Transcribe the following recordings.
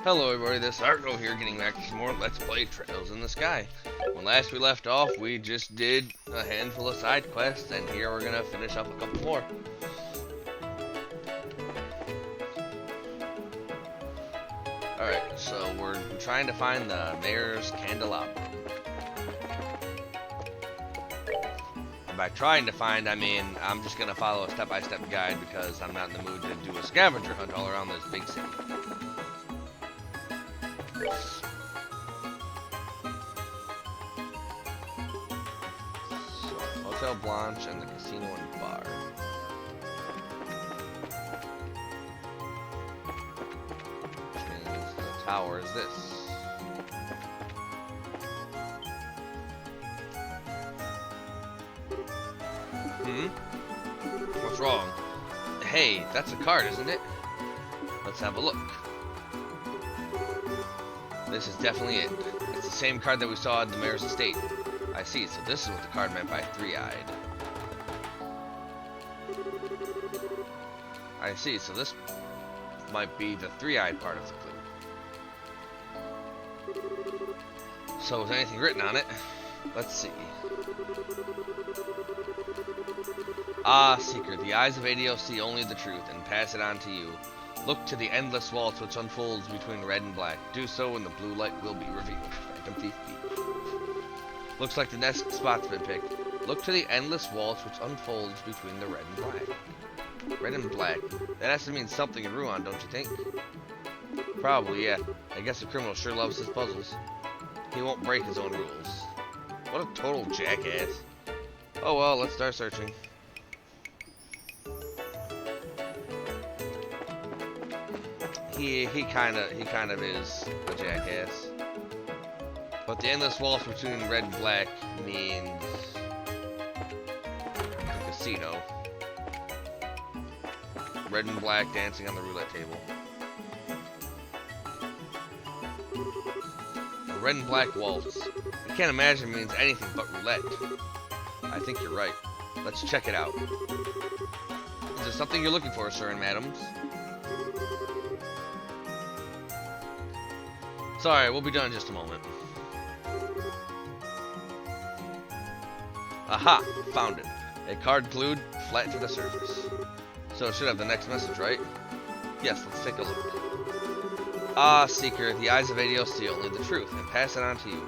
Hello everybody, this is Argo here, getting back to some more Let's Play Trails in the Sky. When last we left off, we just did a handful of side quests, and here we're gonna finish up a couple more. Alright, so we're trying to find the Mayor's Candelabrum. And by trying to find, I mean, I'm just gonna follow a step-by-step guide because I'm not in the mood to do a scavenger hunt all around this big city. Hotel Blanche and the casino and bar. Which means the tower is this. What's wrong? Hey, that's a card, isn't it? Let's have a look. This is definitely it. It's the same card that we saw at the Mayor's estate. I see, so this is what the card meant by three-eyed. I see, so this might be the three-eyed part of the clue. So is anything written on it? Let's see. Ah, Seeker, the eyes of Adio see only the truth and pass it on to you. Look to the endless waltz which unfolds between red and black. Do so and the blue light will be revealed. Phantom Thief Beach. Looks like the next spot's been picked. Look to the endless waltz which unfolds between the red and black. Red and black. That has to mean something in Ruan, don't you think? Probably, yeah. I guess the criminal sure loves his puzzles. He won't break his own rules. What a total jackass. Oh well, let's start searching. He kind of is a jackass. But the endless waltz between red and black means the casino. Red and black dancing on the roulette table. A red and black waltz. I can't imagine it means anything but roulette. I think you're right. Let's check it out. Is there something you're looking for, sir and madams? Sorry, we'll be done in just a moment. Aha! Found it. A card glued flat to the surface. So it should have the next message, right? Yes, let's take a look. Ah, Seeker, the eyes of Adio see only the truth, and pass it on to you.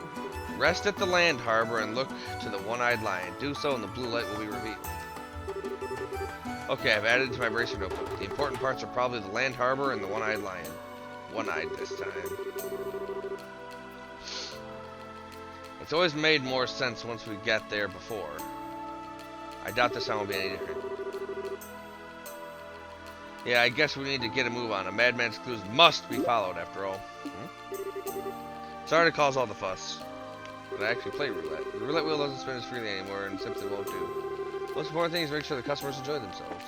Rest at the land harbor and look to the one-eyed lion. Do so and the blue light will be revealed. Okay, I've added it to my bracer notebook. The important parts are probably the land harbor and the one-eyed lion. One-eyed this time. It's always made more sense once we get there before. I doubt this time will be any different. Yeah, I guess we need to get a move on. A madman's clues must be followed, after all. Sorry to cause all the fuss. But I actually play roulette. The roulette wheel doesn't spin as freely anymore and simply won't do. Most important thing is make sure the customers enjoy themselves.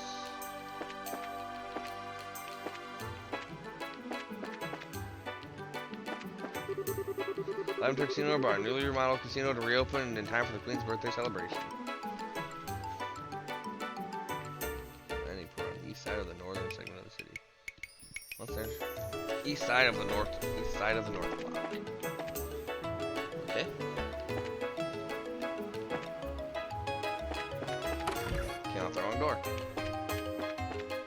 Lavender Casino Bar, newly remodeled casino to reopen in time for the Queen's birthday celebration. Any port on the east side of the northern segment of the city. What's there? East side of the north block. Okay. Came out the wrong door.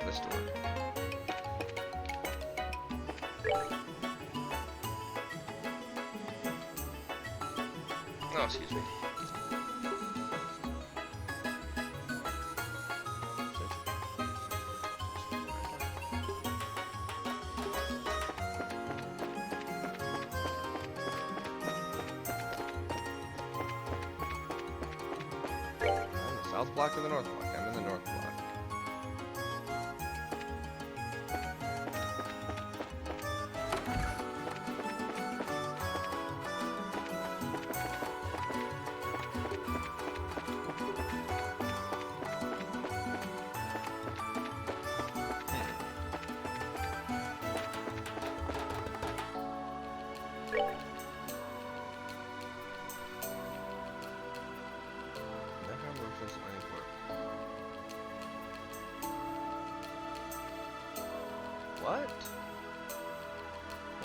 This door. Oh, excuse me. I'm the south block or the north block? I'm in the north block.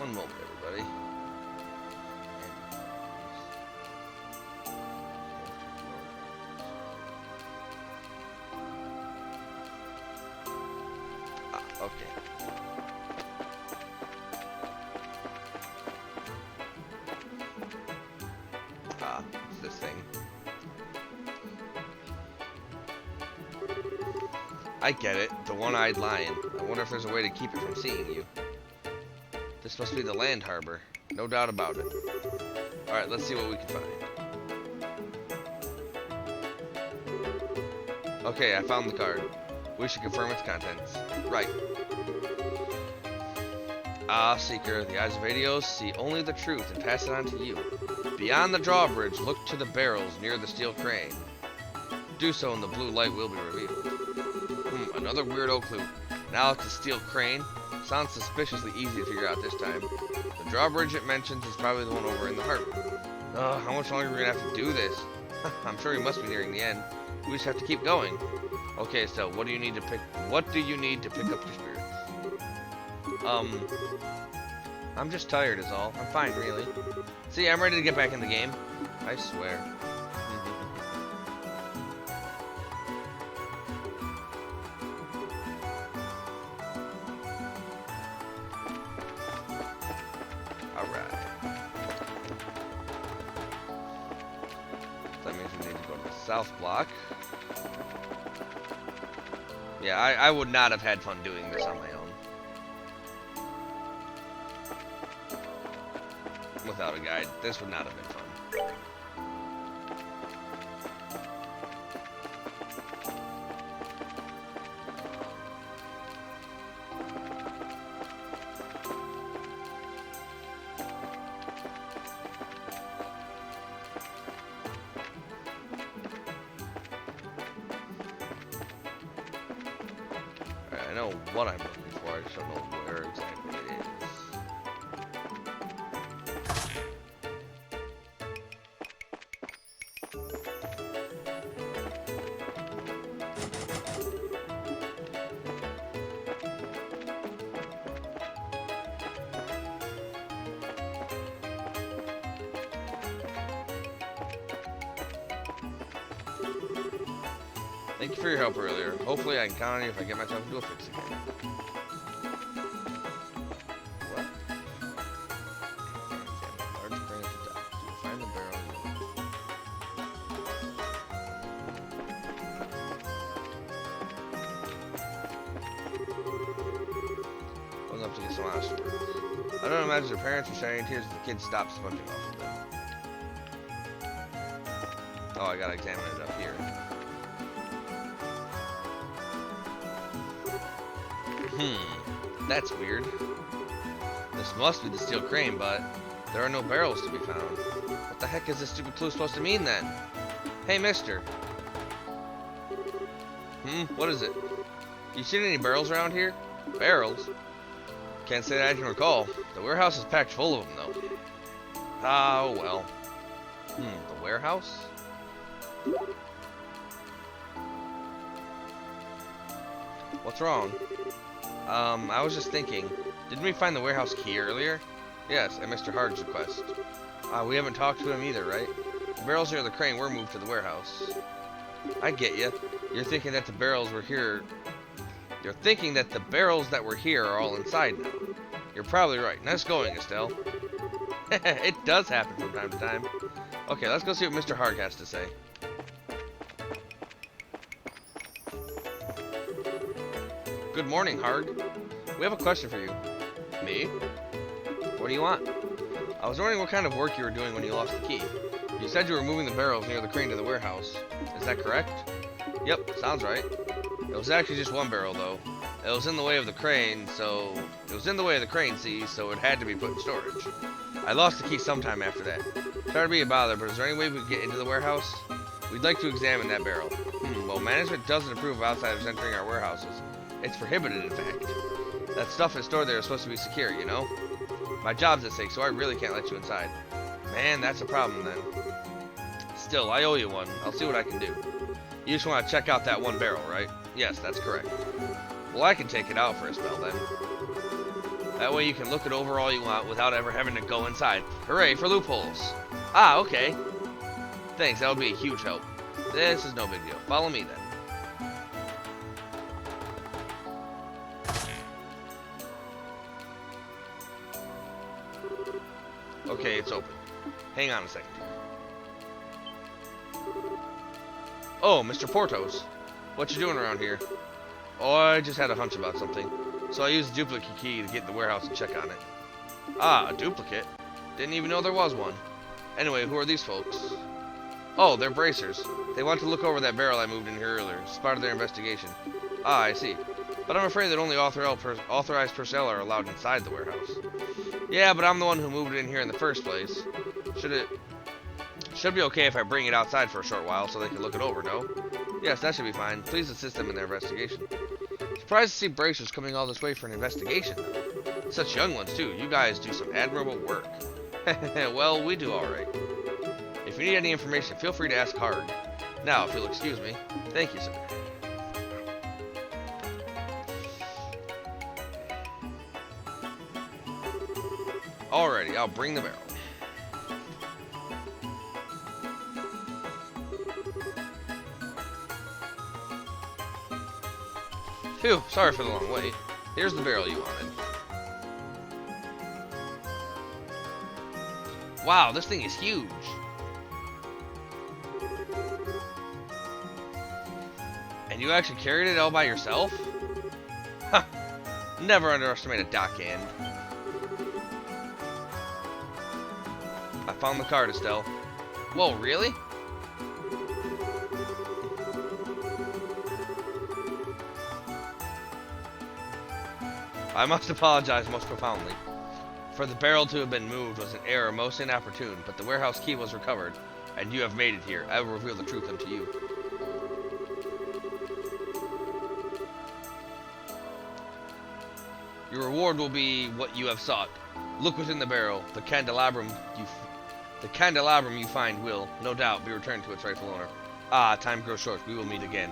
One moment, everybody. Ah, okay. Ah, it's this thing. I get it. The one-eyed lion. I wonder if there's a way to keep it from seeing you. This must be the land harbor. No doubt about it. Alright, let's see what we can find. Okay, I found the card. We should confirm its contents. Right. Ah, Seeker, the eyes of Adios see only the truth and pass it on to you. Beyond the drawbridge, look to the barrels near the steel crane. Do so and the blue light will be revealed. Another weirdo clue. Now it's a steel crane. Sounds suspiciously easy to figure out this time. The drawbridge it mentions is probably the one over in the harbor. How much longer are we gonna have to do this? I'm sure we must be nearing the end. We just have to keep going. Okay, Estelle, what do you need to pick up your spirits? I'm just tired is all. I'm fine, really. See, I'm ready to get back in the game. I swear. South block. Yeah, I would not have had fun doing this on my own. Without a guide, this would not have been fun. I know what I'm looking for, I just don't know where exactly it is. Thank you for your help earlier. Hopefully I can count on you if I get myself into a fix again. What? Large crane at the dock. Do you find the barrel? Going up to get some honest work. I don't imagine their parents were shedding tears as the kids stopped sponging off of them. Oh, I gotta examine it up here. That's weird. This must be the steel crane, but there are no barrels to be found. What the heck is this stupid clue supposed to mean then? Hey, mister. What is it? You seen any barrels around here? Barrels? Can't say that I can recall. The warehouse is packed full of them, though. Oh, well. The warehouse? What's wrong? I was just thinking, didn't we find the warehouse key earlier? Yes, at Mr. Hard's request. We haven't talked to him either, right? The barrels near the crane were moved to the warehouse. I get you. You're thinking that the barrels were here. You're thinking that the barrels that were here are all inside now. You're probably right. Nice going, Estelle. It does happen from time to time. Okay, let's go see what Mr. Hard has to say. Good morning, Hard. We have a question for you. Me? What do you want? I was wondering what kind of work you were doing when you lost the key. You said you were moving the barrels near the crane to the warehouse. Is that correct? Yep, sounds right. It was actually just one barrel, though. It was in the way of the crane, so... It was in the way of the crane, see, so it had to be put in storage. I lost the key sometime after that. Sorry to be a bother, but is there any way we could get into the warehouse? We'd like to examine that barrel. Well, management doesn't approve of outsiders entering our warehouses. It's prohibited, in fact. That stuff is stored there is supposed to be secure, you know? My job's at stake, so I really can't let you inside. Man, that's a problem, then. Still, I owe you one. I'll see what I can do. You just want to check out that one barrel, right? Yes, that's correct. Well, I can take it out for a spell, then. That way you can look it over all you want without ever having to go inside. Hooray for loopholes. Ah, okay. Thanks, that would be a huge help. This is no big deal. Follow me then. Okay, it's open. Hang on a second. Oh, Mr. Portos. What you doing around here? Oh, I just had a hunch about something. So I used a duplicate key to get in the warehouse and check on it. Ah, a duplicate? Didn't even know there was one. Anyway, who are these folks? Oh, they're bracers. They want to look over that barrel I moved in here earlier. It's part of their investigation. Ah, I see. But I'm afraid that only authorized personnel are allowed inside the warehouse. Yeah, but I'm the one who moved it in here in the first place. Should be okay if I bring it outside for a short while so they can look it over, no? Yes, that should be fine. Please assist them in their investigation. Surprised to see bracers coming all this way for an investigation. Such young ones, too. You guys do some admirable work. Well, we do alright. If you need any information, feel free to ask hard. Now, if you'll excuse me. Thank you, sir. Alrighty, I'll bring the barrel. Phew, sorry for the long wait. Here's the barrel you wanted. Wow, this thing is huge. And you actually carried it all by yourself? Huh. Never underestimate a dockhand. I found the card, Estelle. Whoa, really? I must apologize most profoundly. For the barrel to have been moved was an error most inopportune, but the warehouse key was recovered, and you have made it here. I will reveal the truth unto you. Your reward will be what you have sought. Look within the barrel. The candelabrum you find will, no doubt, be returned to its rightful owner. Ah, time grows short. We will meet again.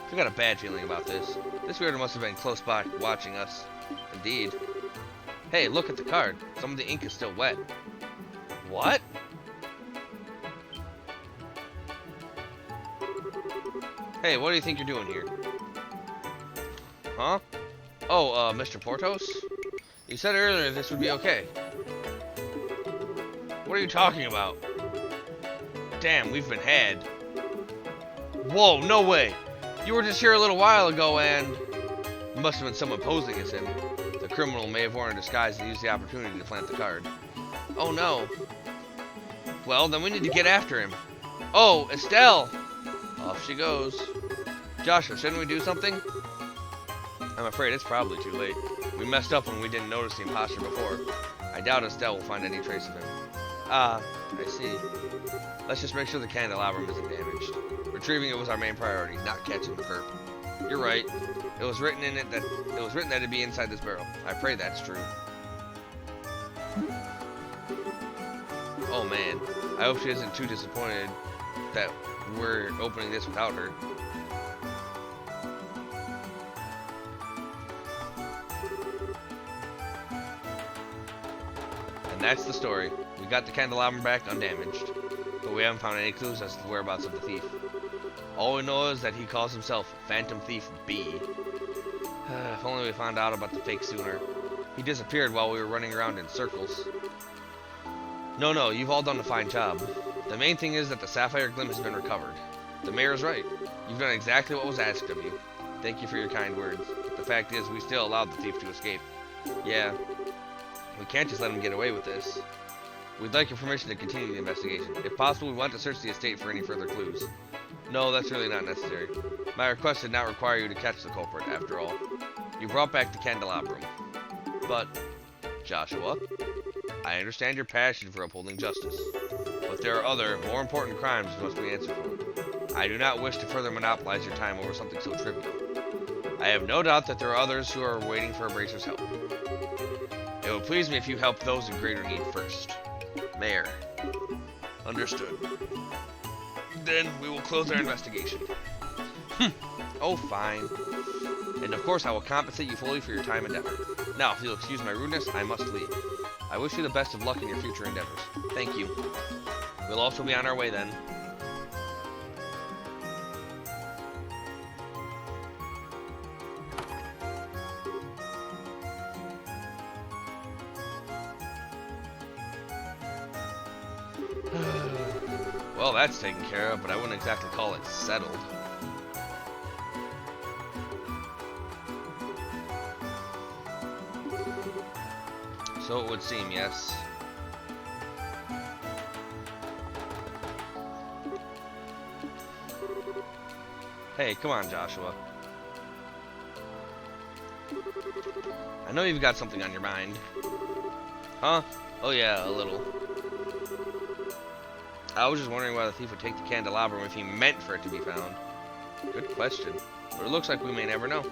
I got a bad feeling about this. This weirdo must have been close by, watching us. Indeed. Hey, look at the card. Some of the ink is still wet. What? Hey, what do you think you're doing here? Huh? Oh, Mr. Portos? You said earlier this would be okay. What are you talking about? Damn, we've been had. Whoa, no way! You were just here a little while ago and... It must have been someone posing as him. The criminal may have worn a disguise and used the opportunity to plant the card. Oh no. Well, then we need to get after him. Oh, Estelle! Off she goes. Joshua, shouldn't we do something? I'm afraid it's probably too late. We messed up when we didn't notice the imposter before. I doubt Estelle will find any trace of him. Ah, I see. Let's just make sure the candelabrum isn't damaged. Retrieving it was our main priority, not catching the perp. You're right. It was written that it'd be inside this barrel. I pray that's true. Oh man, I hope she isn't too disappointed that we're opening this without her. And that's the story. We got the candelabrum back undamaged, but we haven't found any clues as to the whereabouts of the thief. All we know is that he calls himself Phantom Thief B. If only we found out about the fake sooner. He disappeared while we were running around in circles. No, you've all done a fine job. The main thing is that the sapphire glim has been recovered. The mayor is right. You've done exactly what was asked of you. Thank you for your kind words. But the fact is, we still allowed the thief to escape. Yeah. We can't just let him get away with this. We'd like your permission to continue the investigation. If possible, we want to search the estate for any further clues. No, that's really not necessary. My request did not require you to catch the culprit, after all. You brought back the candelabrum. But, Joshua, I understand your passion for upholding justice. But there are other, more important crimes you must be answered for. I do not wish to further monopolize your time over something so trivial. I have no doubt that there are others who are waiting for a bracer's help. It would please me if you helped those in greater need first. Mayor. Understood. Then we will close our investigation. Oh, fine. And of course, I will compensate you fully for your time and effort. Now, if you'll excuse my rudeness, I must leave. I wish you the best of luck in your future endeavors. Thank you. We'll also be on our way then. Well, that's taken care of, but I wouldn't exactly call it settled. So it would seem, yes. Hey, come on, Joshua. I know you've got something on your mind. Huh? Oh yeah, a little. I was just wondering why the thief would take the candelabrum if he meant for it to be found. Good question. But it looks like we may never know.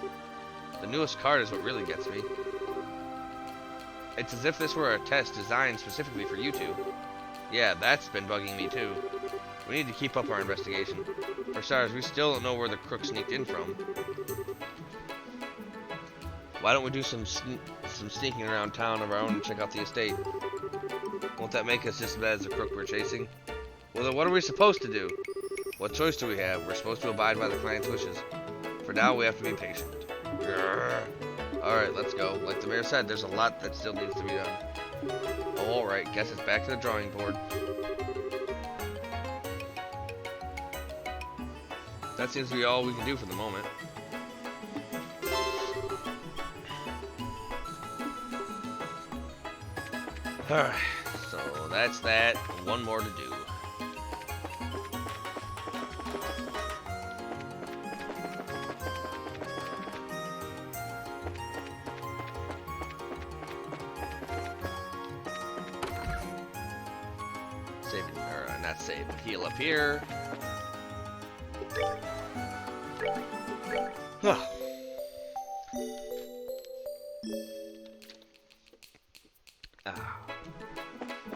The newest card is what really gets me. It's as if this were a test designed specifically for you two. Yeah, that's been bugging me too. We need to keep up our investigation. For starters, we still don't know where the crook sneaked in from. Why don't we do some sneaking around town of our own and check out the estate? Won't that make us just as bad as the crook we're chasing? Well, then what are we supposed to do? What choice do we have? We're supposed to abide by the client's wishes. For now, we have to be patient. Alright, let's go. Like the mayor said, there's a lot that still needs to be done. Oh, alright. Guess it's back to the drawing board. That seems to be all we can do for the moment. Alright, so that's that. One more to do. Save, or not save, but heal up here. Huh. Ah,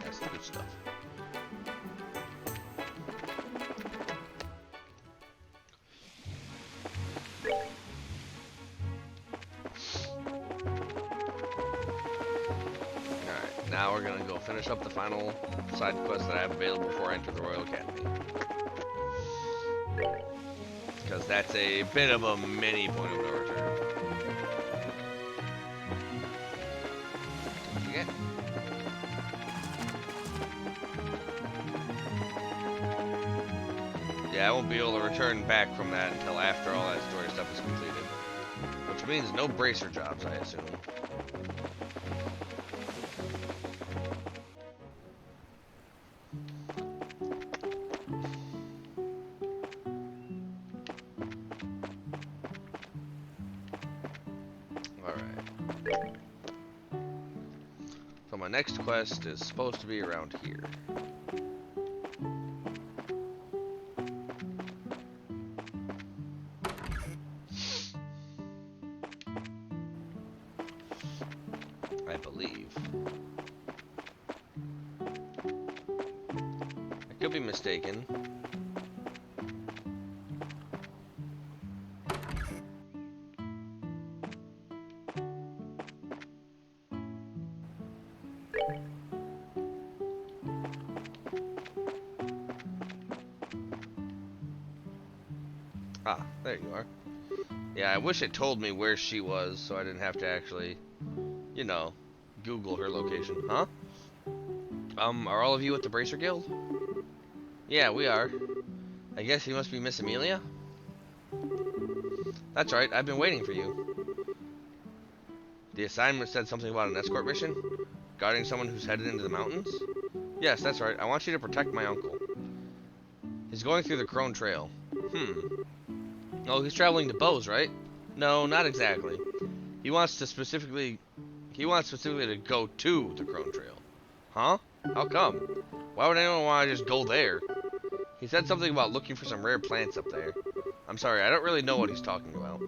that's the good stuff. Alright, now we're gonna go finish up the final side quest that I have available before I enter the Royal Academy. Because that's a bit of a mini point of no return. Okay. Yeah, I won't be able to return back from that until after all that story stuff is completed. Which means no bracer jobs, I assume. Alright. So my next quest is supposed to be around here. I believe. I could be mistaken. Ah, there you are. Yeah, I wish it told me where she was so I didn't have to actually, you know, Google her location. Huh? Are all of you at the Bracer Guild? Yeah, we are. I guess you must be Miss Amelia? That's right, I've been waiting for you. The assignment said something about an escort mission? Guarding someone who's headed into the mountains? Yes, that's right. I want you to protect my uncle. He's going through the Crone Trail. Oh, he's traveling to Bose, right? No, not exactly. He wants specifically to go to the Crone Trail. Huh? How come? Why would anyone want to just go there? He said something about looking for some rare plants up there. I'm sorry, I don't really know what he's talking about.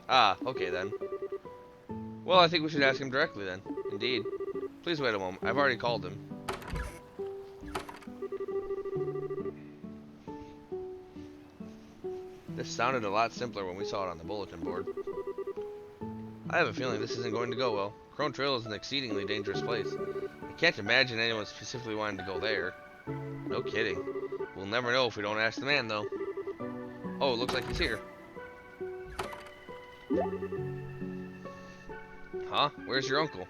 Ah, okay then. Well, I think we should ask him directly then. Indeed. Please wait a moment. I've already called him. This sounded a lot simpler when we saw it on the bulletin board. I have a feeling this isn't going to go well. Crone Trail is an exceedingly dangerous place. I can't imagine anyone specifically wanting to go there. No kidding. We'll never know if we don't ask the man, though. Oh, it looks like he's here. Huh? Where's your uncle?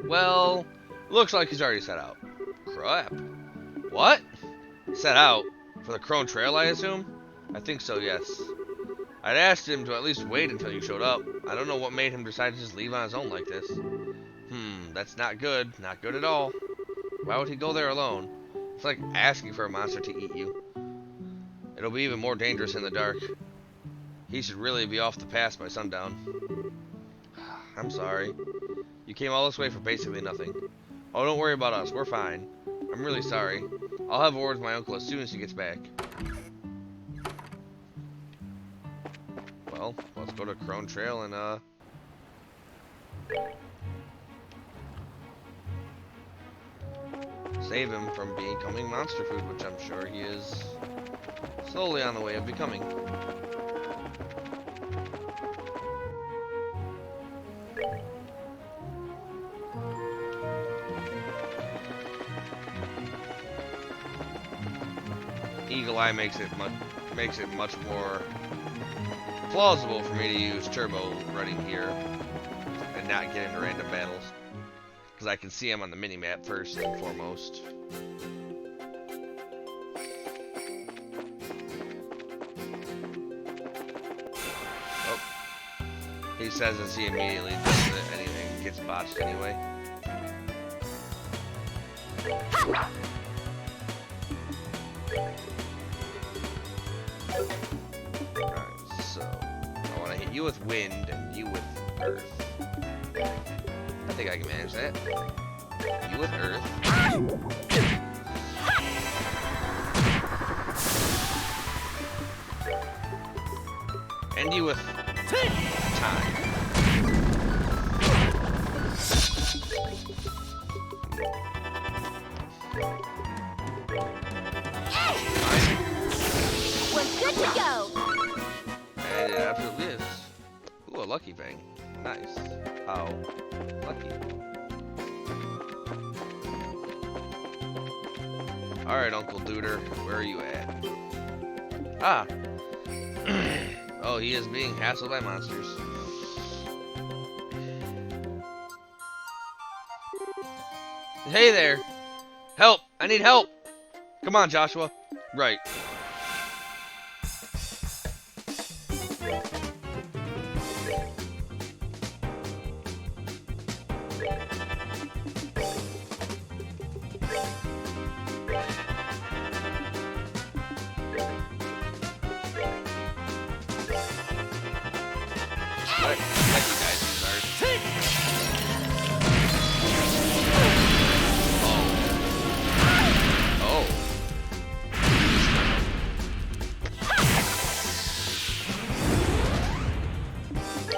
Well, looks like he's already set out. Crap. What? Set out? For the Crone Trail, I assume? I think so, yes. I'd asked him to at least wait until you showed up. I don't know what made him decide to just leave on his own like this. That's not good. Not good at all. Why would he go there alone? It's like asking for a monster to eat you. It'll be even more dangerous in the dark. He should really be off the pass by sundown. I'm sorry. You came all this way for basically nothing. Oh, don't worry about us. We're fine. I'm really sorry. I'll have a word with my uncle as soon as he gets back. Well, let's go to Crone Trail and, save him from becoming monster food, which I'm sure he is slowly on the way of becoming. Eagle Eye makes it much more plausible for me to use turbo running here and not get into random battles, because I can see him on the mini-map first and foremost. Oh. He says as he immediately does it, anything gets botched anyway. Alright, so I want to hit you with wind and you with earth. I think I can manage that. You with earth. And you with time. We're good to go. And it absolutely is. Ooh, a lucky bang. Nice. How lucky. Alright, Uncle Duder, where are you at? Ah! Oh, he is being hassled by monsters. Hey there! Help! I need help! Come on, Joshua. Right.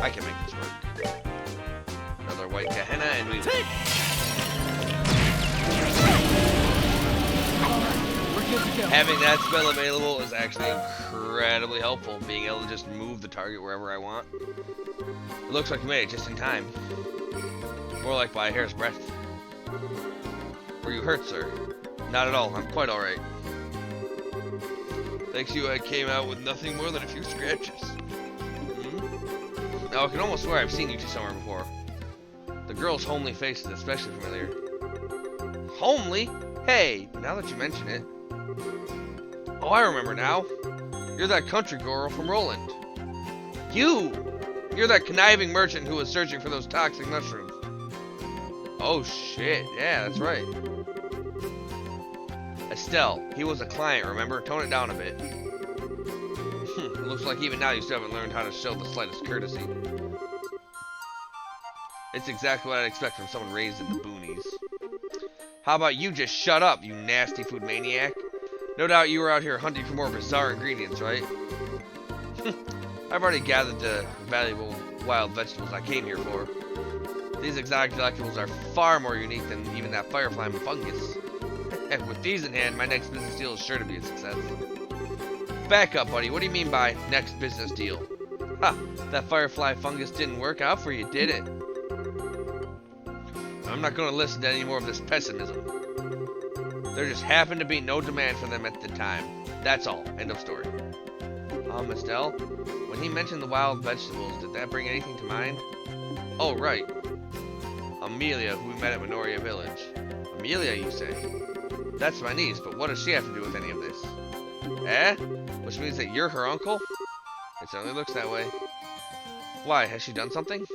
I can make this work. Another white Gehenna and we win. Having that spell available is actually incredibly helpful, being able to just move the target wherever I want. It looks like we made it just in time. More like by a hair's breadth. Were you hurt, sir? Not at all. I'm quite alright. Thanks to you, I came out with nothing more than a few scratches. Now, I can almost swear I've seen you two somewhere before. The girl's homely face is especially familiar. Homely? Hey, now that you mention it. Oh, I remember now. You're that country girl from Roland. You're that conniving merchant who was searching for those toxic mushrooms. Oh, shit. Yeah, that's right. Estelle, he was a client, remember? Tone it down a bit. It looks like even now you still haven't learned how to show the slightest courtesy. It's exactly what I'd expect from someone raised in the boonies. How about you just shut up, you nasty food maniac? No doubt you were out here hunting for more bizarre ingredients, right? I've already gathered the valuable wild vegetables I came here for. These exotic delectables are far more unique than even that firefly fungus. And with these in hand, my next business deal is sure to be a success. Back up, buddy. What do you mean by next business deal? Ha! That firefly fungus didn't work out for you, did it? I'm not going to listen to any more of this pessimism. There just happened to be no demand for them at the time. That's all. End of story. Estelle, when he mentioned the wild vegetables, did that bring anything to mind? Oh, right. Amelia, who we met at Minoria Village. Amelia, you say? That's my niece, but what does she have to do with any of this? Eh? Which means that you're her uncle? It certainly looks that way. Why, has she done something?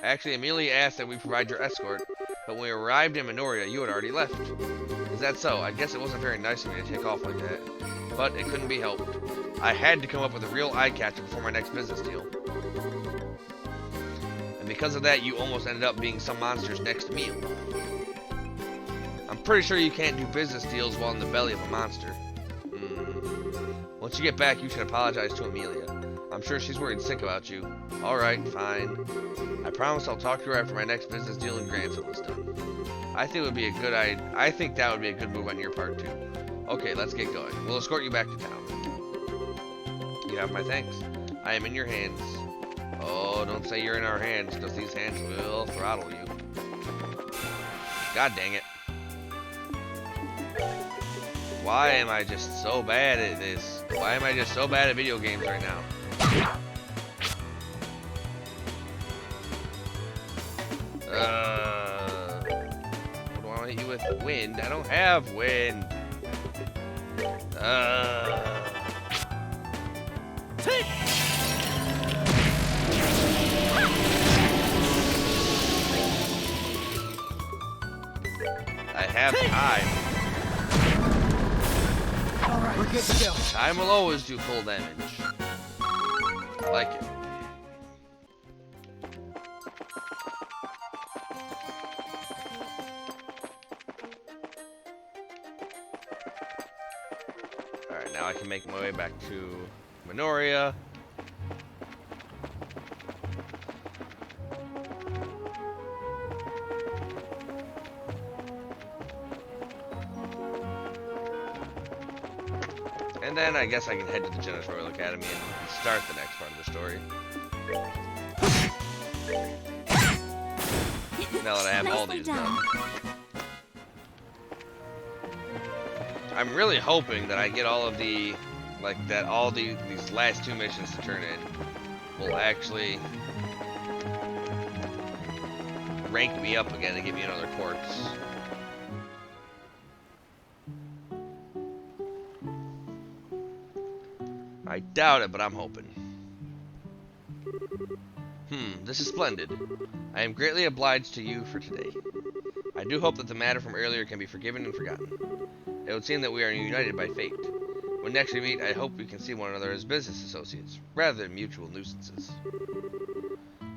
Actually, Amelia asked that we provide your escort, but when we arrived in Minoria, you had already left. Is that so? I guess it wasn't very nice of me to take off like that. But it couldn't be helped. I had to come up with a real eye-catcher before my next business deal. And because of that, you almost ended up being some monster's next meal. I'm pretty sure you can't do business deals while in the belly of a monster. Once you get back, you should apologize to Amelia. I'm sure she's worried sick about you. Alright, fine. I promise I'll talk to her after my next business deal in Granville is done. I think that would be a good move on your part, too. Okay, let's get going. We'll escort you back to town. You have my thanks. I am in your hands. Oh, don't say you're in our hands, because these hands will throttle you. God dang it. Why am I just so bad at this? Why am I just so bad at video games right now? What do I want to hit you with? Wind? I don't have wind. I have time. Alright, we're good to go. Time will always do full damage. I like it. Alright, now I can make my way back to Minoria. And then I guess I can head to the Janitorial Academy and start the next part of the story. Now that I have all these done. I'm really hoping that I get all of the, these last two missions to turn in will actually rank me up again and give me another quartz. I doubt it, but I'm hoping. This is splendid. I am greatly obliged to you for today. I do hope that the matter from earlier can be forgiven and forgotten. It would seem that we are united by fate. When next we meet, I hope we can see one another as business associates, rather than mutual nuisances.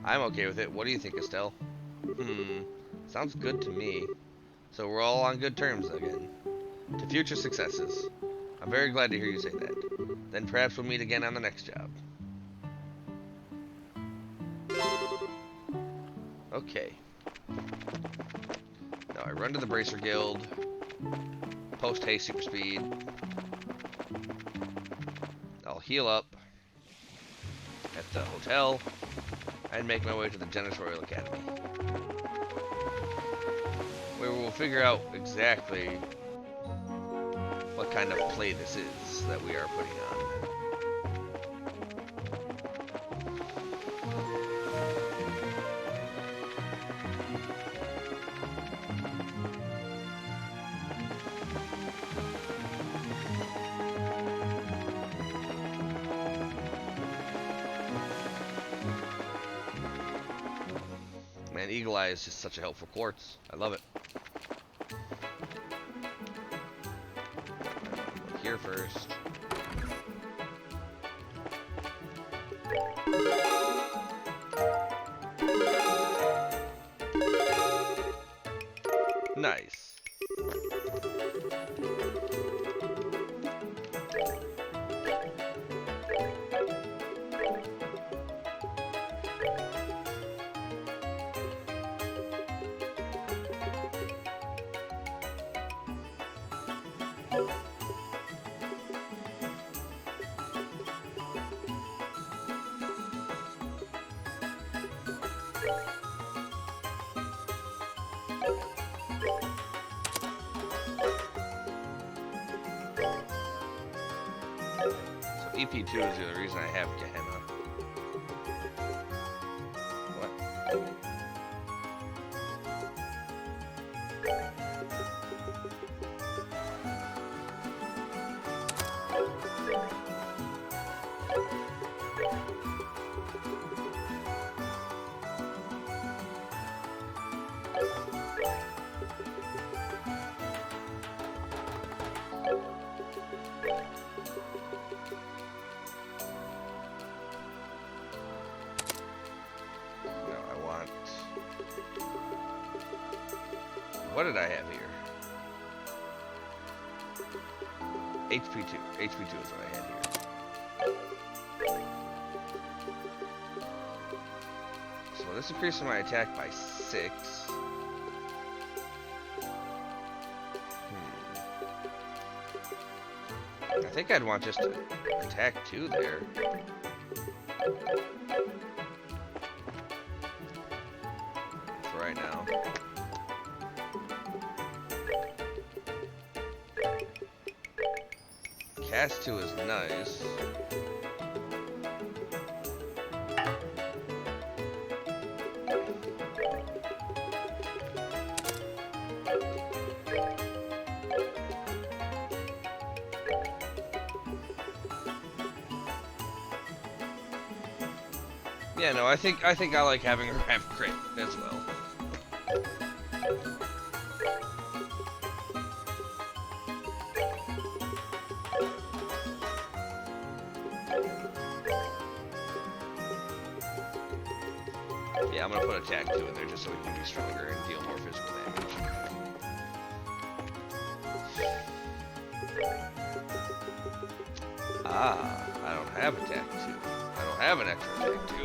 I'm okay with it. What do you think, Estelle? Sounds good to me. So we're all on good terms again. To future successes. I'm very glad to hear you say that. Then perhaps we'll meet again on the next job. Okay. Now I run to the Bracer Guild. Post haste super speed. I'll heal up at the hotel and make my way to the Janitorial Academy, where we'll figure out exactly what kind of play this is that we are putting on. Man, Eagle Eye is just such a helpful quartz. I love it. Here first. Nice. So EP2 is the other reason I have Gehenna. What? What did I have here? HP2. HP2 is what I had here. So this increases my attack by 6. I think I'd want just to attack 2 there. For right now. Cast 2 is nice. Yeah, no, I think I like having her have crit as well. Yeah, I'm gonna put attack 2 in there just so we can be stronger and deal more physical damage. Ah, I don't have attack 2. I don't have an extra attack 2.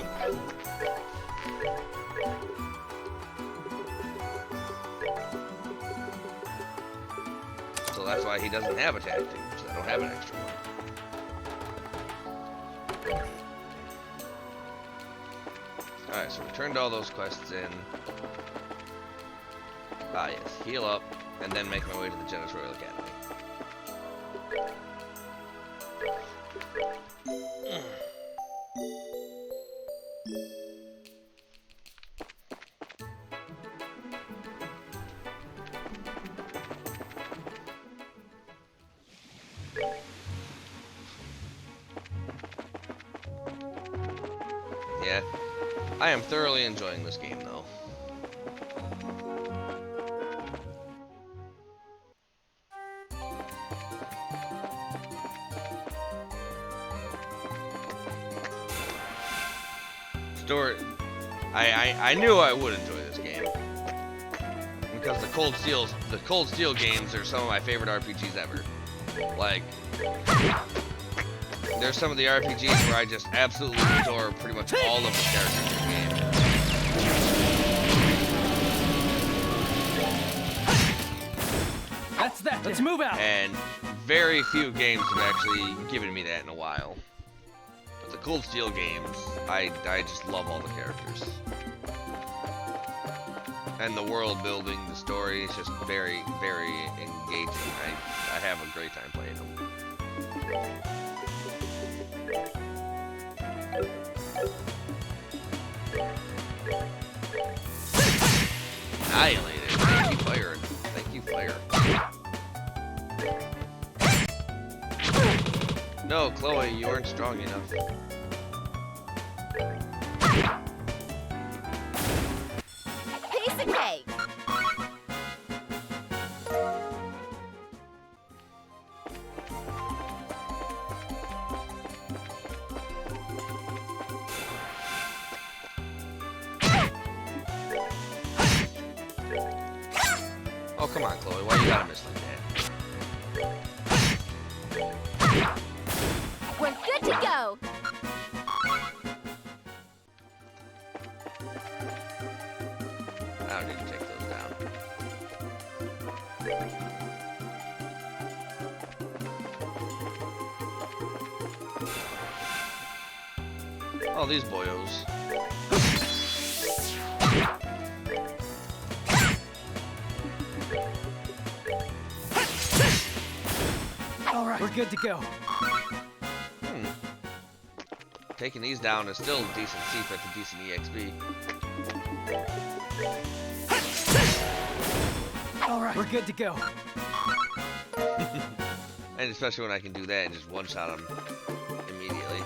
So that's why he doesn't have attack 2, because I don't have an extra one. Alright, so we turned all those quests in. Ah yes, heal up, and then make my way to the Janitorial Academy. Yeah, I am thoroughly enjoying this game though. Story, I knew I would enjoy this game because the Cold Steel games are some of my favorite RPGs ever. Like, there's some of the RPGs where I just absolutely adore pretty much all of the characters in the game. That's that. Let's move out. And very few games have actually given me that in a while. But the Cold Steel games, I just love all the characters. And the world building, the story is just very, very engaging. I have a great time playing them. Annihilated. Thank you, fire. Thank you, fire. No, Chloe, you aren't strong enough. Piece of cake. Oh, come on, Chloe. Why you gotta miss like that? We're good to go. I don't need to take those down. Oh, these boyos. Alright, we're good to go. Taking these down is still decent CPET and decent EXP. Alright, we're good to go. And especially when I can do that and just one-shot them immediately.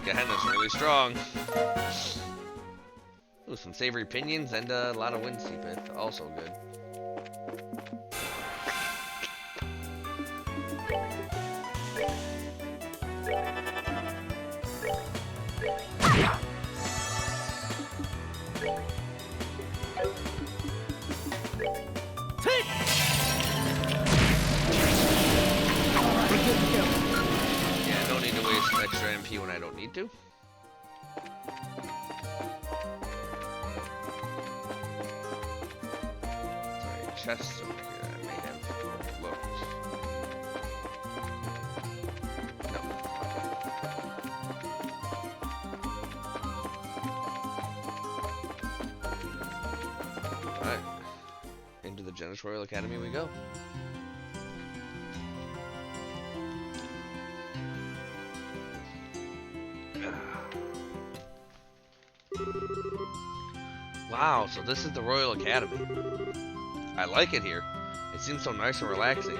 Gehenna's really strong. Ooh, some savory pinions and a lot of wind CPET. Also good. Extra MP when I don't need to. Sorry, chests over here I may have looked. No. Okay. Alright. Into the Genis Royal Academy we go. Wow, so this is the Royal Academy. I like it here. It seems so nice and relaxing.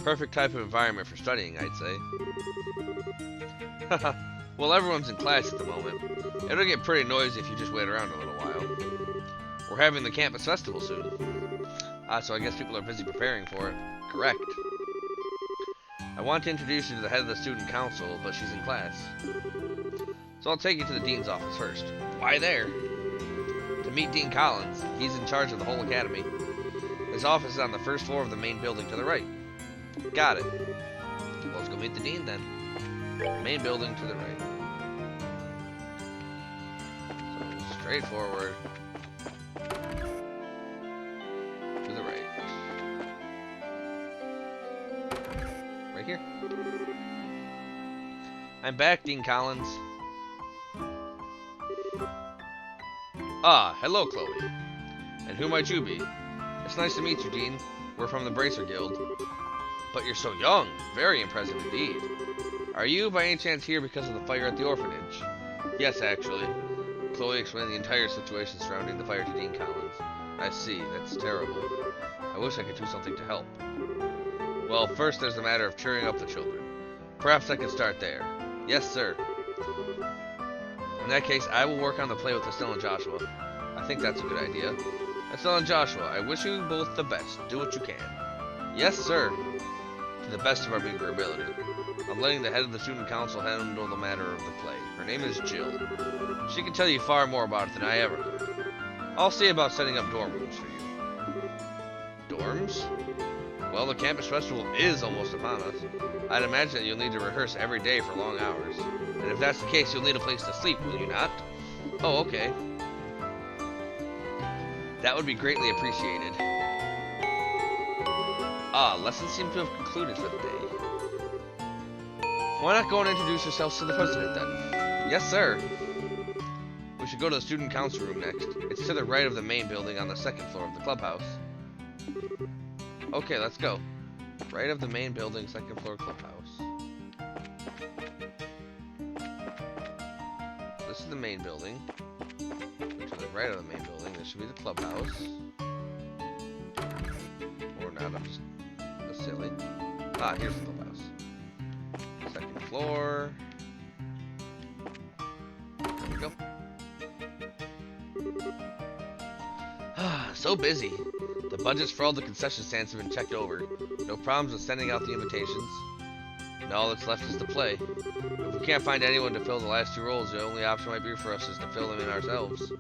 Perfect type of environment for studying, I'd say. Haha. Well, everyone's in class at the moment. It'll get pretty noisy if you just wait around a little while. We're having the campus festival soon. So I guess people are busy preparing for it. Correct. I want to introduce you to the head of the student council, but she's in class. So I'll take you to the dean's office first. Why there? To meet Dean Collins. He's in charge of the whole academy. His office is on the first floor of the main building to the right. Got it. Well, let's go meet the dean then. Main building to the right. So straightforward. To the right. Right here. I'm back, Dean Collins. Ah, hello, Chloe. And who might you be? It's nice to meet you, Dean. We're from the Bracer Guild. But you're so young. Very impressive indeed. Are you, by any chance, here because of the fire at the orphanage? Yes, actually. Chloe explained the entire situation surrounding the fire to Dean Collins. I see. That's terrible. I wish I could do something to help. Well, first there's the matter of cheering up the children. Perhaps I could start there. Yes, sir. In that case, I will work on the play with Estelle and Joshua. I think that's a good idea. Estelle and Joshua, I wish you both the best. Do what you can. Yes, sir. To the best of our meager ability. I'm letting the head of the student council handle the matter of the play. Her name is Jill. She can tell you far more about it than I ever could. I'll see about setting up dorm rooms for you. Dorms? Well, the campus festival is almost upon us. I'd imagine that you'll need to rehearse every day for long hours. And if that's the case, you'll need a place to sleep, will you not? Oh, okay. That would be greatly appreciated. Ah, lessons seem to have concluded for the day. Why not go and introduce yourselves to the president, then? Yes, sir. We should go to the student council room next. It's to the right of the main building on the second floor of the clubhouse. Okay, let's go. Right of the main building, second floor clubhouse. This is the main building. To the right of the main building, this should be the clubhouse. Or not, I'm just silly. Ah, here's the clubhouse. Second floor. There we go. So busy. The budgets for all the concession stands have been checked over. No problems with sending out the invitations. And all that's left is to play. If we can't find anyone to fill the last two roles, the only option might be for us is to fill them in ourselves.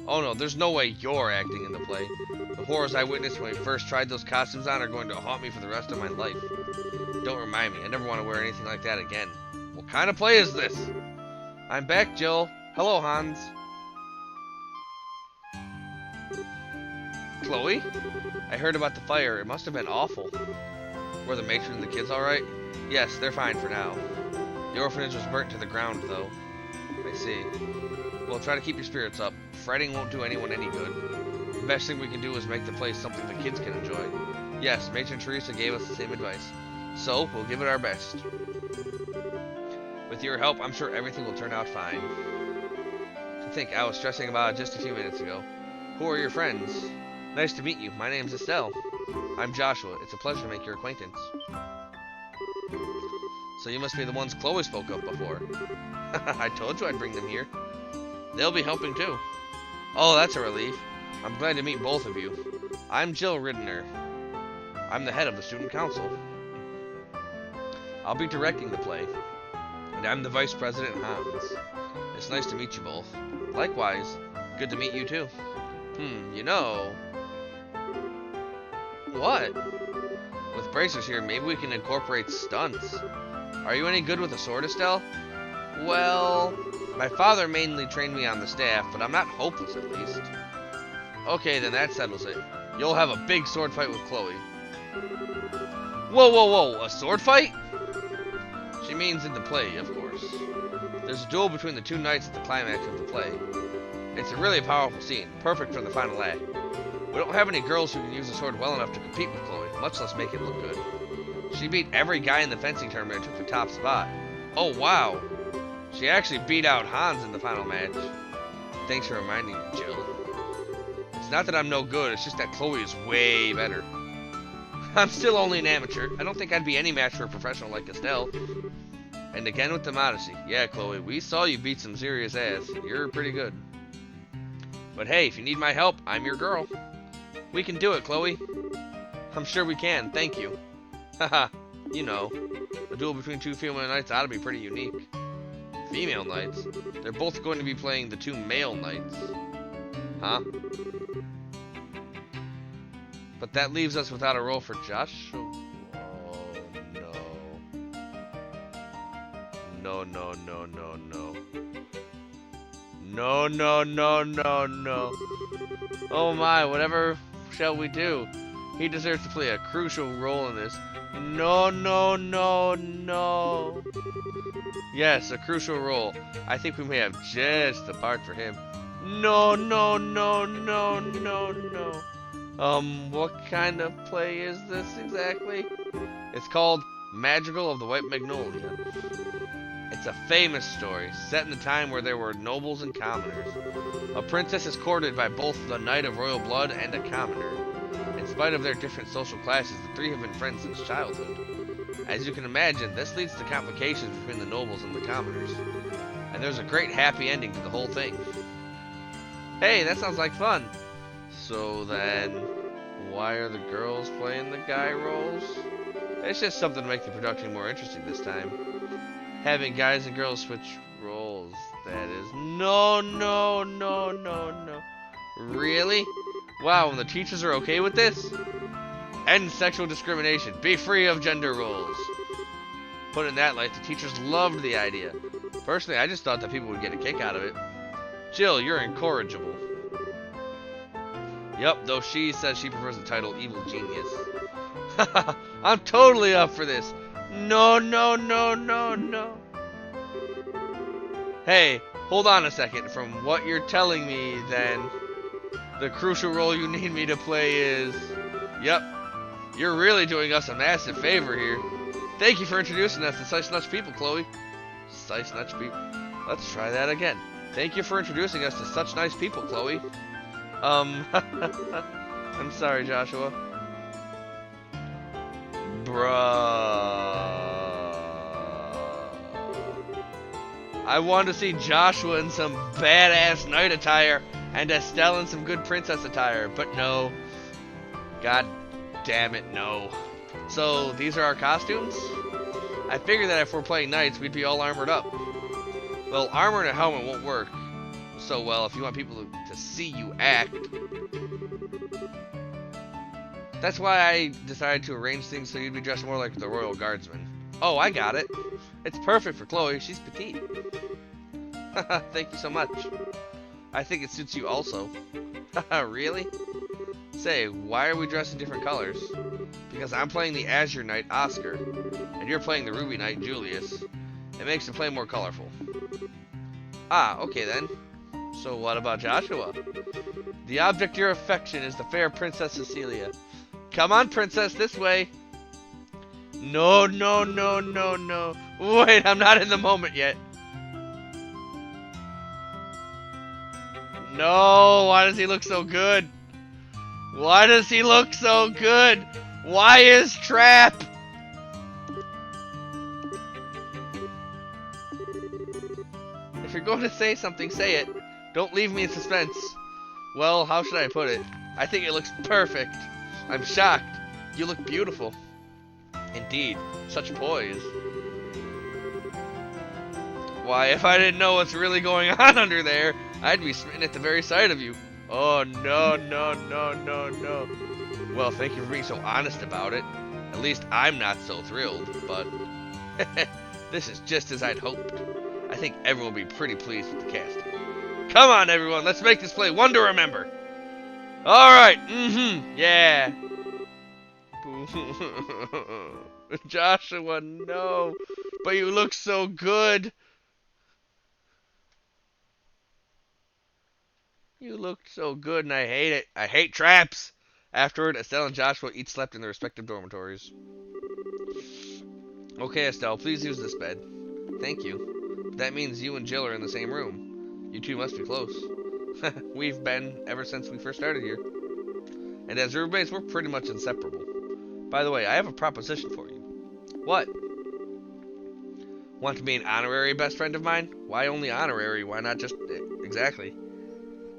Oh no, there's no way you're acting in the play. The horrors I witnessed when we first tried those costumes on are going to haunt me for the rest of my life. Don't remind me, I never want to wear anything like that again. What kind of play is this? I'm back, Jill. Hello, Hans. Chloe? I heard about the fire. It must have been awful. Were the matron and the kids alright? Yes, they're fine for now. The orphanage was burnt to the ground, though. I see. Well, try to keep your spirits up. Fretting won't do anyone any good. The best thing we can do is make the place something the kids can enjoy. Yes, Matron Teresa gave us the same advice. So, we'll give it our best. With your help, I'm sure everything will turn out fine. To think, I was stressing about it just a few minutes ago. Who are your friends? Nice to meet you. My name's Estelle. I'm Joshua. It's a pleasure to make your acquaintance. So you must be the ones Chloe spoke of before. I told you I'd bring them here. They'll be helping too. Oh, that's a relief. I'm glad to meet both of you. I'm Jill Ridner. I'm the head of the student council. I'll be directing the play. And I'm the vice president, Hans. It's nice to meet you both. Likewise. Good to meet you too. You know... What? With bracers here, maybe we can incorporate stunts. Are you any good with a sword, Estelle? Well, my father mainly trained me on the staff, but I'm not hopeless at least. Okay, then that settles it. You'll have a big sword fight with Chloe. Whoa, whoa, whoa, a sword fight? She means in the play, of course. There's a duel between the two knights at the climax of the play. It's a really powerful scene, perfect for the final act. We don't have any girls who can use the sword well enough to compete with Chloe, much less make it look good. She beat every guy in the fencing tournament and took the top spot. Oh, wow. She actually beat out Hans in the final match. Thanks for reminding me, Jill. It's not that I'm no good, it's just that Chloe is way better. I'm still only an amateur. I don't think I'd be any match for a professional like Estelle. And again with the modesty. Yeah, Chloe, we saw you beat some serious ass. You're pretty good. But hey, if you need my help, I'm your girl. We can do it, Chloe. I'm sure we can, thank you. Haha, you know, a duel between two female knights ought to be pretty unique. Female knights? They're both going to be playing the two male knights. Huh? But that leaves us without a role for Joshua. Oh, no. No, no, no, no, no. No, no, no, no, no. Oh my, whatever shall we do? He deserves to play a crucial role in this. No, no, no, no. Yes, a crucial role. I think we may have just the part for him. No, no, no, no, no, no. What kind of play is this exactly? It's called Madrigal of the White Magnolia. It's a famous story, set in the time where there were nobles and commoners. A princess is courted by both the knight of royal blood and a commoner. In spite of their different social classes, the three have been friends since childhood. As you can imagine, this leads to complications between the nobles and the commoners. And there's a great happy ending to the whole thing. Hey, that sounds like fun. So then, why are the girls playing the guy roles? It's just something to make the production more interesting this time. Having guys and girls switch roles, that is. No, no, no, no, no. Really? Wow, and the teachers are okay with this? End sexual discrimination. Be free of gender roles. Put in that light, the teachers loved the idea. Personally, I just thought that people would get a kick out of it. Jill, you're incorrigible. Yup, though she says she prefers the title Evil Genius. I'm totally up for this. No, no, no, no, no. Hey, hold on a second. From what you're telling me, then, the crucial role you need me to play is... Yep, you're really doing us a massive favor here. Thank you for introducing us to such nice people, Chloe. Such nice people. Let's try that again. Thank you for introducing us to such nice people, Chloe. I'm sorry, Joshua. Bruh. I wanted to see Joshua in some badass knight attire and Estelle in some good princess attire, but no. God damn it, no. So, these are our costumes? I figured that if we're playing knights, we'd be all armored up. Well, armor and a helmet won't work so well if you want people to see you act. That's why I decided to arrange things so you'd be dressed more like the Royal Guardsman. Oh, I got it. It's perfect for Chloe. She's petite. Thank you so much. I think it suits you also. Really? Say, why are we dressed in different colors? Because I'm playing the Azure Knight, Oscar, and you're playing the Ruby Knight, Julius. It makes the play more colorful. Ah, okay then. So what about Joshua? The object of your affection is the fair Princess Cecilia. Come on, Princess, this way. No, no, no, no, no. Wait, I'm not in the moment yet. No, why does he look so good? Why does he look so good? Why is Trap? If you're going to say something, say it. Don't leave me in suspense. Well, how should I put it? I think it looks perfect. I'm shocked. You look beautiful. Indeed, such poise. Why, if I didn't know what's really going on under there, I'd be smitten at the very sight of you. Oh, no, no, no, no, no. Well, thank you for being so honest about it. At least I'm not so thrilled, but this is just as I'd hoped. I think everyone will be pretty pleased with the casting. Come on, everyone, let's make this play one to remember. All right, yeah. Joshua, no. But you look so good. You looked so good, and I hate it. I hate traps. Afterward, Estelle and Joshua each slept in their respective dormitories. Okay, Estelle, please use this bed. Thank you. That means you and Jill are in the same room. You two must be close. We've been ever since we first started here. And as roommates, we're pretty much inseparable. By the way, I have a proposition for you. What? Want to be an honorary best friend of mine? Why only honorary? Why not just... Exactly.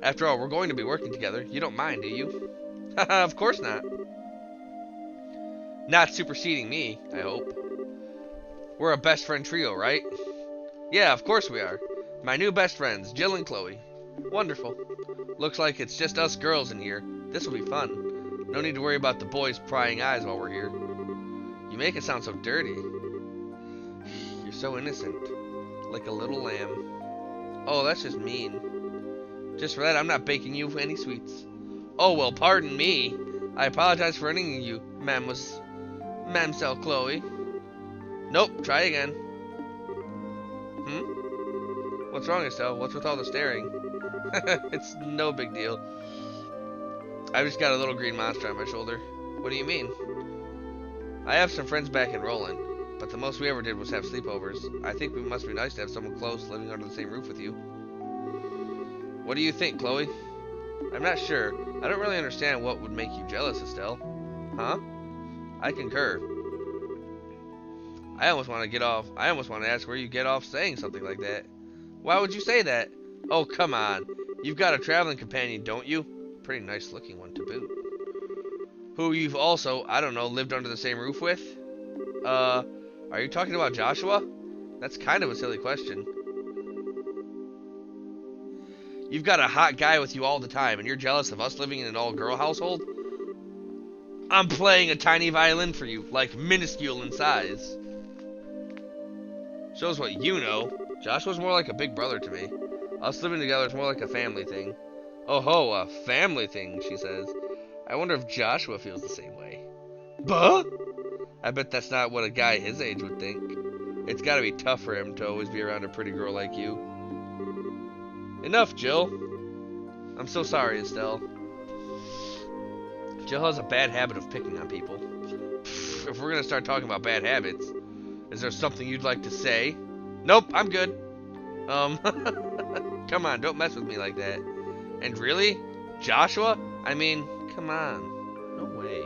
After all, we're going to be working together. You don't mind, do you? Haha, of course not. Not superseding me, I hope. We're a best friend trio, right? Yeah, of course we are. My new best friends, Jill and Chloe. Wonderful. Looks like it's just us girls in here. This will be fun. No need to worry about the boys' prying eyes while we're here. You make it sound so dirty. You're so innocent. Like a little lamb. Oh, that's just mean. Just for that, I'm not baking you any sweets. Oh, well, pardon me. I apologize for anything you, Mamselle Chloe. Nope, try again. What's wrong, Estelle? What's with all the staring? It's no big deal. I've just got a little green monster on my shoulder. What do you mean? I have some friends back in Roland, but the most we ever did was have sleepovers. I think it must be nice to have someone close living under the same roof with you. What do you think, Chloe? I'm not sure. I don't really understand what would make you jealous, Estelle. Huh? I concur. I almost want to ask where you get off saying something like that. Why would you say that? Oh, come on. You've got a traveling companion, don't you? Pretty nice looking one to boot. Who you've also, I don't know, lived under the same roof with? Are you talking about Joshua? That's kind of a silly question. You've got a hot guy with you all the time, and you're jealous of us living in an all-girl household? I'm playing a tiny violin for you, like minuscule in size. Shows what you know. Joshua's more like a big brother to me. Us living together is more like a family thing. Oh ho, a family thing, she says. I wonder if Joshua feels the same way. Buh? I bet that's not what a guy his age would think. It's gotta be tough for him to always be around a pretty girl like you. Enough, Jill. I'm so sorry, Estelle. Jill has a bad habit of picking on people. If we're gonna start talking about bad habits, is there something you'd like to say? Nope, I'm good. Come on, don't mess with me like that. And really? Joshua? I mean, come on. No way.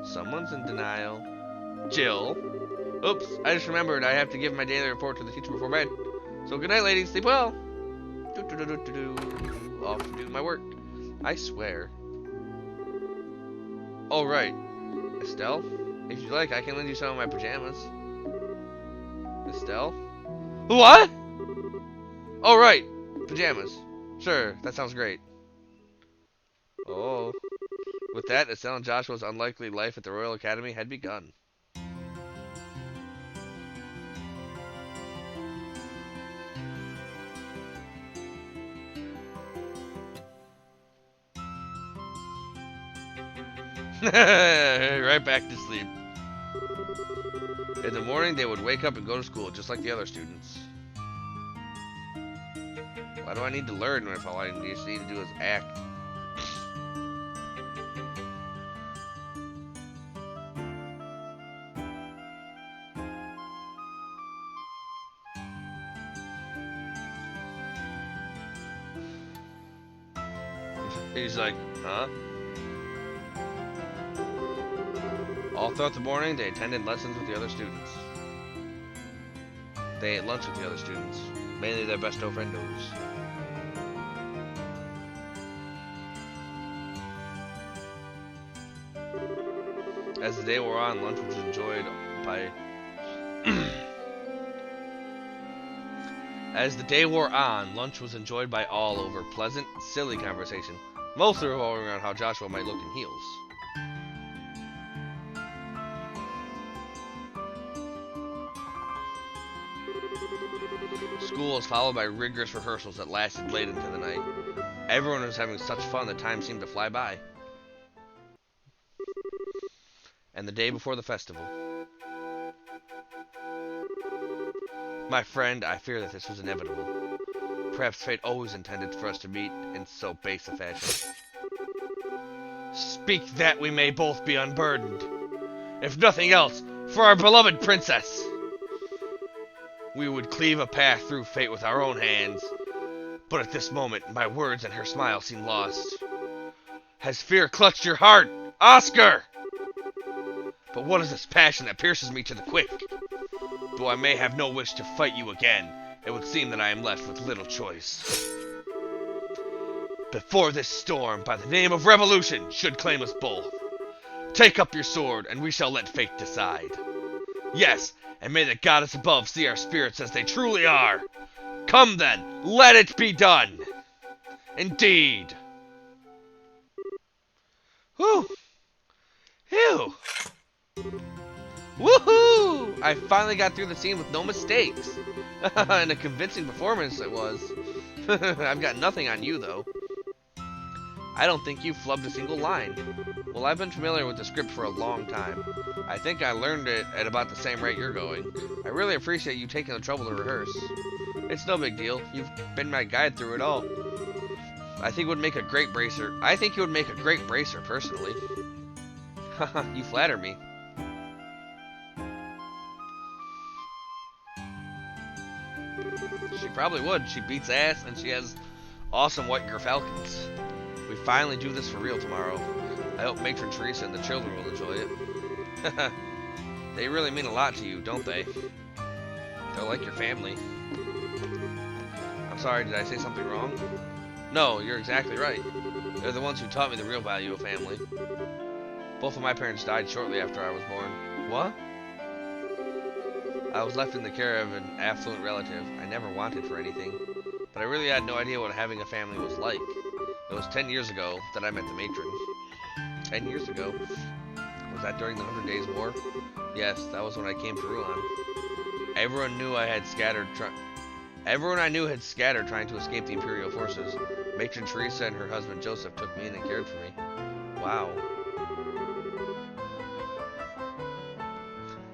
Someone's in denial. Jill. Oops, I just remembered I have to give my daily report to the teacher before bed. So good night, ladies. Sleep well. Off to do my work. I swear. Oh, right. Estelle? If you like, I can lend you some of my pajamas. Estelle? What? Oh, right. Pajamas. Sure, that sounds great. Oh. With that, Estelle and Joshua's unlikely life at the Royal Academy had begun. Right back to sleep. In the morning, they would wake up and go to school, just like the other students. Why do I need to learn if all I just need to do is act? He's like, huh? All throughout the morning, they attended lessons with the other students. They ate lunch with the other students, mainly their besto friendos. As the day wore on, lunch was enjoyed by As the day wore on, lunch was enjoyed by all over pleasant, silly conversation, mostly revolving around how Joshua might look in heels. School was followed by rigorous rehearsals that lasted late into the night. Everyone was having such fun that time seemed to fly by. And the day before the festival. My friend, I fear that this was inevitable. Perhaps fate always intended for us to meet in so base a fashion. Speak that we may both be unburdened. If nothing else, for our beloved princess. We would cleave a path through fate with our own hands. But at this moment, my words and her smile seem lost. Has fear clutched your heart, Oscar? But what is this passion that pierces me to the quick? Though I may have no wish to fight you again, it would seem that I am left with little choice. Before this storm, by the name of revolution, should claim us both. Take up your sword, and we shall let fate decide. Yes, and may the goddess above see our spirits as they truly are. Come then, let it be done. Indeed. Whew. Ew. Woohoo! I finally got through the scene with no mistakes. And a convincing performance it was. I've got nothing on you, though. I don't think you flubbed a single line. Well, I've been familiar with the script for a long time. I think I learned it at about the same rate you're going. I really appreciate you taking the trouble to rehearse. It's no big deal. You've been my guide through it all. I think you would make a great bracer. I think you would make a great bracer, personally. Haha, you flatter me. She probably would. She beats ass and she has awesome white Gerfalcons. We finally do this for real tomorrow. I hope Matron Teresa and the children will enjoy it. They really mean a lot to you, don't they? They're like your family. I'm sorry, did I say something wrong? No, you're exactly right. They're the ones who taught me the real value of family. Both of my parents died shortly after I was born. What? I was left in the care of an affluent relative I never wanted for anything, but I really had no idea what having a family was like. It was 10 years ago that I met the matron. 10 years ago? Was that during the 100 Days War? Yes, that was when I came to Ruan. Everyone I knew had scattered trying to escape the Imperial forces. Matron Teresa and her husband Joseph took me in and cared for me. Wow.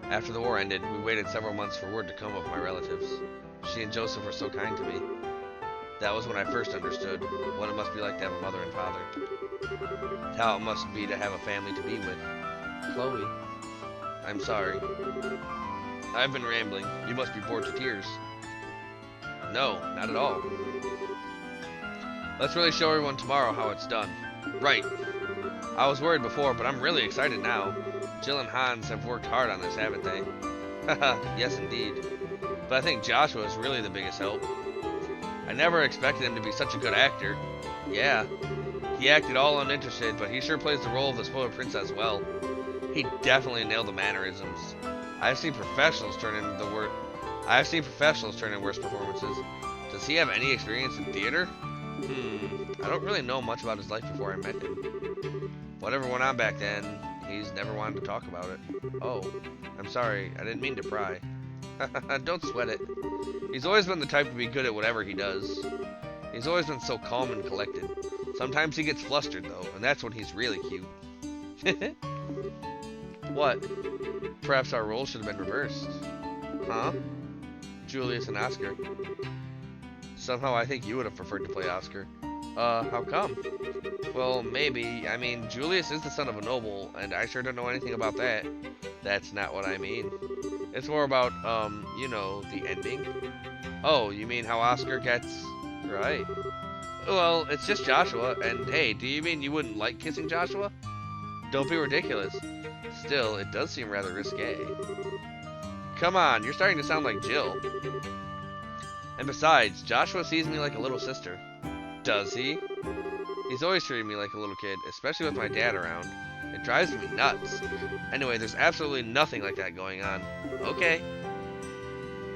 After the war ended, we waited several months for word to come of my relatives. She and Joseph were so kind to me. That was when I first understood what it must be like to have a mother and father. How it must be to have a family to be with. Chloe. I'm sorry. I've been rambling. You must be bored to tears. No, not at all. Let's really show everyone tomorrow how it's done. Right. I was worried before, but I'm really excited now. Jill and Hans have worked hard on this, haven't they? Haha, yes indeed. But I think Joshua is really the biggest help. I never expected him to be such a good actor. Yeah, he acted all uninterested, but he sure plays the role of the spoiled princess well. He definitely nailed the mannerisms. I've seen professionals turn in worse performances. Does he have any experience in theater? I don't really know much about his life before I met him. Whatever went on back then, he's never wanted to talk about it. Oh, I'm sorry, I didn't mean to pry. Don't sweat it. He's always been the type to be good at whatever he does. He's always been so calm and collected. Sometimes he gets flustered though, and that's when he's really cute. What? Perhaps our roles should have been reversed. Huh? Julius and Oscar. Somehow I think you would have preferred to play Oscar. How come? Well, maybe. I mean, Julius is the son of a noble, and I sure don't know anything about that. That's not what I mean. It's more about, you know, the ending. Oh, you mean how Oscar gets... Right. Well, it's just Joshua, and hey, do you mean you wouldn't like kissing Joshua? Don't be ridiculous. Still, it does seem rather risque. Come on, you're starting to sound like Jill. And besides, Joshua sees me like a little sister. Does he? He's always treated me like a little kid, especially with my dad around. It drives me nuts. Anyway, there's absolutely nothing like that going on. Okay.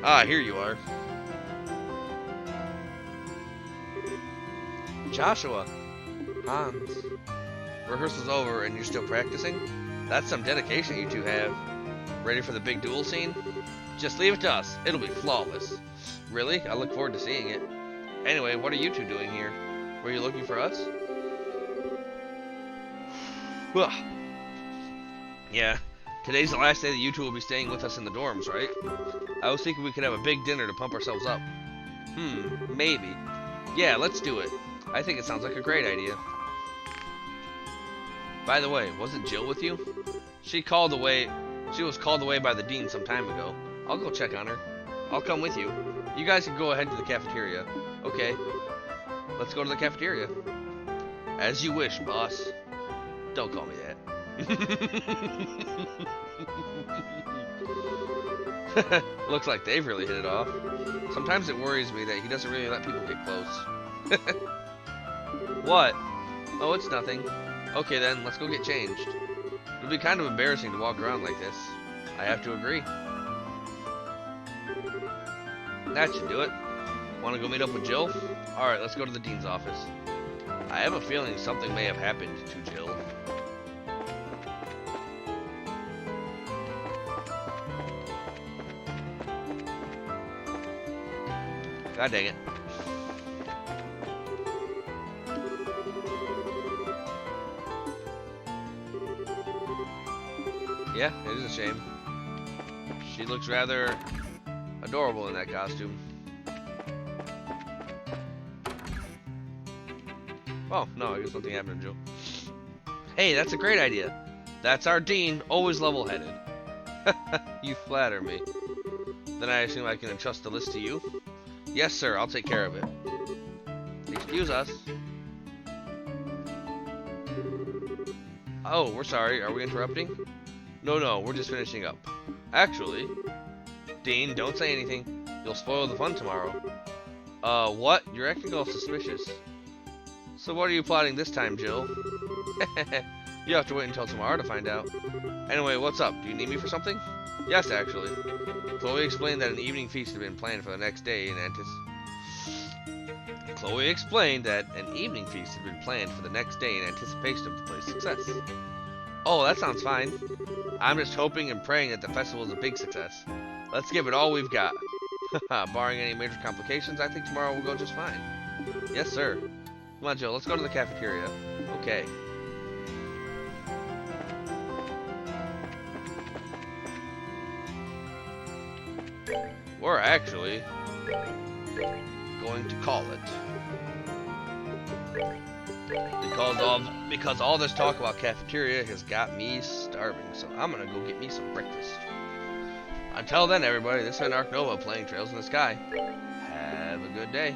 Ah, here you are. Joshua. Hans. Rehearsal's over and you're still practicing? That's some dedication you two have. Ready for the big duel scene? Just leave it to us. It'll be flawless. Really? I look forward to seeing it. Anyway, what are you two doing here? Were you looking for us? Yeah. Today's the last day that you two will be staying with us in the dorms, right? I was thinking we could have a big dinner to pump ourselves up. Maybe. Yeah, let's do it. I think it sounds like a great idea. By the way, wasn't Jill with you? She was called away by the dean some time ago. I'll go check on her. I'll come with you. You guys can go ahead to the cafeteria. Okay. Let's go to the cafeteria. As you wish, boss. Don't call me that. Looks like they've really hit it off. Sometimes it worries me that he doesn't really let people get close. What? Oh, it's nothing. Okay then, let's go get changed. It'll be kind of embarrassing to walk around like this. I have to agree. That should do it. Want to go meet up with Jill? Alright, let's go to the dean's office. I have a feeling something may have happened to Jill. God dang it. Yeah, it is a shame. She looks rather adorable in that costume. Oh, no, I guess nothing happened to Jill. Hey, that's a great idea. That's our dean, always level-headed. You flatter me. Then I assume I can entrust the list to you? Yes, sir, I'll take care of it. Excuse us. Oh, we're sorry, are we interrupting? No, we're just finishing up. Actually, Dean, don't say anything. You'll spoil the fun tomorrow. What? You're acting all suspicious. So what are you plotting this time, Jill? You have to wait until tomorrow to find out. Anyway, what's up? Do you need me for something? Yes, actually. Chloe explained that an evening feast had been planned for the next day in anticipation of the play's success. Oh, that sounds fine. I'm just hoping and praying that the festival is a big success. Let's give it all we've got. Barring any major complications, I think tomorrow will go just fine. Yes, sir. Come on, Jill, let's go to the cafeteria. Okay. We're actually going to call it. Because all this talk about cafeteria has got me starving, so I'm gonna go get me some breakfast. Until then, everybody, this has been Ark Nova playing Trails in the Sky. Have a good day.